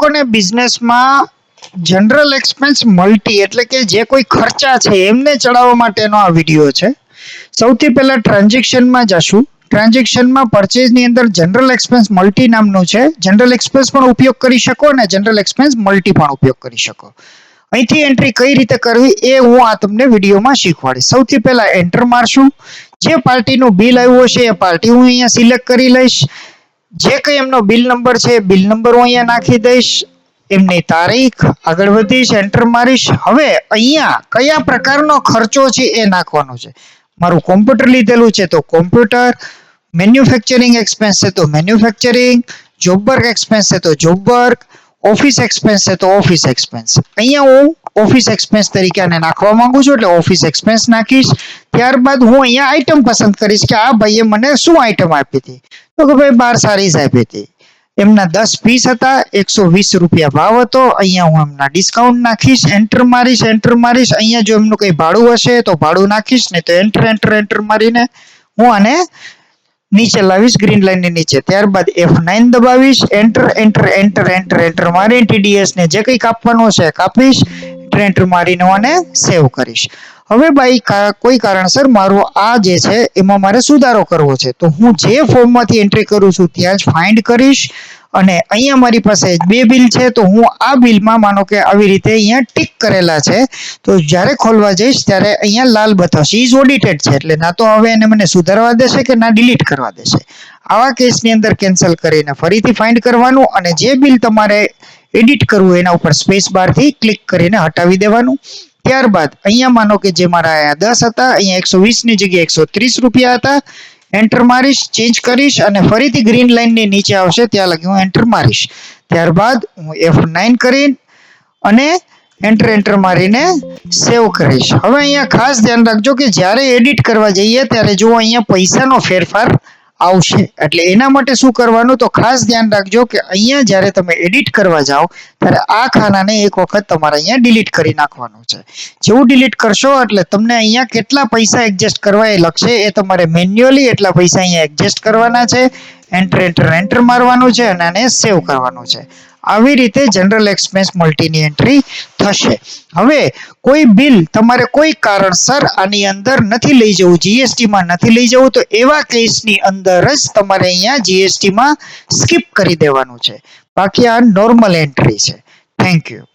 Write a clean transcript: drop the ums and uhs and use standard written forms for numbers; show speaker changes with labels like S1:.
S1: લોકોને બિઝનેસમાં general expense multi એટલે કે જે કોઈ ખર્ચા છે એમને ચડાવવા માટેનો આ વિડીયો છે. સૌથી પહેલા ટ્રાન્ઝેક્શનમાં જશું. ટ્રાન્ઝેક્શનમાં પરચેઝની અંદર જનરલ એક્સપેન્સ મલ્ટી નામનું છે. જનરલ એક્સપેન્સ પણ ઉપયોગ કરી શકો અને જનરલ એક્સપેન્સ મલ્ટી પણ ઉપયોગ કરી શકો. અહીંથી એન્ટ્રી કઈ રીતે કરવી એ હું આ તમને વિડીયોમાં શીખવાડીશ. સૌથી પહેલા એન્ટર મારશું. જે પાર્ટીનું બિલ આવ્યું છે એ પાર્ટી હું અહીંયા સિલેક્ટ કરી લઈશ. જે કંઈ એમનો બિલ નંબર છે એ બિલ નંબર હું અહીંયા નાખી દઈશ. એમની તારીખ આગળ વધીશ, એન્ટર મારીશ. હવે અહીંયા કયા પ્રકારનો ખર્ચો છે એ નાખવાનો છે. મારું કોમ્પ્યુટર લીધેલું છે તો કોમ્પ્યુટર, મેન્યુફેક્ચરિંગ એક્સપેન્સ છે તો મેન્યુફેક્ચરિંગ, જોબ વર્ક એક્સપેન્સ છે તો જોબ વર્ક, ઓફિસ એક્સપેન્સ છે તો ઓફિસ એક્સપેન્સ. અહીંયા હું ઓફિસ એક્સપેન્સ તરીકે આને નાખવા માંગુ છું એટલે ઓફિસ એક્સપેન્સ નાખીશ. ત્યારબાદ હું અહીંયા આઈટમ પસંદ કરીશ કે આ ભાઈએ મને શું આઈટમ આપી હતી. તો કે ભાઈ 12 સારીઝ આપી હતી. એમના 10 પીસ હતા, 120 રૂપિયા ભાવ હતો. અહીંયા હું એમના ડિસ્કાઉન્ટ નાખીશ, એન્ટર મારીશ, એન્ટર મારીશ. અહીંયા જો એમનું કંઈ ભાડું હશે તો ભાડું નાખીશ, નહીં તો એન્ટર એન્ટર એન્ટર મારીને હું આને નીચે લાવીશ ગ્રીન લાઈન ની નીચે. ત્યારબાદ F9 દબાવીશ, enter enter enter enter enter મારી TDS ને જે કંઈ કાપવાનું છે કાપીશ, એન્ટર એન્ટર મારીને હું આને સેવ કરીશ. હવે ભાઈ કોઈ કારણસર મારો આ જે છે એમાં મારે સુધારો કરવો છે તો હું જે ફોર્મમાંથી એન્ટ્રી કરું છું ત્યાં જ ફાઇન્ડ કરીશ અને અહીંયા મારી પાસે બે બિલ છે તો હું આ બિલમાં માનો કે આવી રીતે અહીંયા ટીક કરેલા છે તો જ્યારે ખોલવા જઈશ ત્યારે અહીંયા લાલ બતાવશે ઇઝ ઓડિટેડ છે એટલે ના તો હવે એને મને સુધારવા દેશે કે ના ડિલીટ કરવા દેશે. આવા કેસની અંદર કેન્સલ કરીને ફરીથી ફાઇન્ડ કરવાનું અને જે બિલ તમારે એડિટ કરવું એના ઉપર સ્પેસ બારથી ક્લિક કરીને હટાવી દેવાનું. ત્યારબાદ અહીંયા માનો કે જે મારા 10 હતા અહીંયા 120 ની જગ્યાએ 130 રૂપિયા હતા. એન્ટર મારીશ, ચેન્જ કરીશ અને ફરીથી ગ્રીન લાઈન ની નીચે આવશે ત્યાં લગી હું એન્ટર મારીશ. ત્યારબાદ હું F9 કરીને અને એન્ટર એન્ટર મારીને સેવ કરીશ. હવે અહીંયા ખાસ ધ્યાન રાખજો કે જ્યારે એડિટ કરવા જઈએ ત્યારે જો અહીંયા પૈસાનો ફેરફાર આવશે એટલે એના માટે શું કરવાનું તો ખાસ ધ્યાન રાખજો કે અહીંયા જ્યારે તમે એડિટ કરવા જાઓ ત્યારે આ ખાનાને એક વખત તમારે અહીંયા ડિલીટ કરી નાખવાનું છે. જેવું ડિલીટ કરશો એટલે તમને અહીંયા કેટલા પૈસા એડજસ્ટ કરવા એ લખશે એ તમારે મેન્યુઅલી એટલા પૈસા અહીંયા એડજસ્ટ કરવાના છે. એન્ટર એન્ટર એન્ટર મારવાનું છે અને આને સેવ કરવાનું છે. આવી રીતે જનરલ એક્સપેન્સ મલ્ટીની એન્ટ્રી થશે. હવે કોઈ બિલ તમારે કોઈ કારણસર આની અંદર નથી લઈ જવું, GST માં નથી લઈ જવું તો એવા કેસની અંદર જ તમારે અહીંયા GST માં સ્કીપ કરી દેવાનું છે. બાકી આ નોર્મલ એન્ટ્રી છે. Thank you.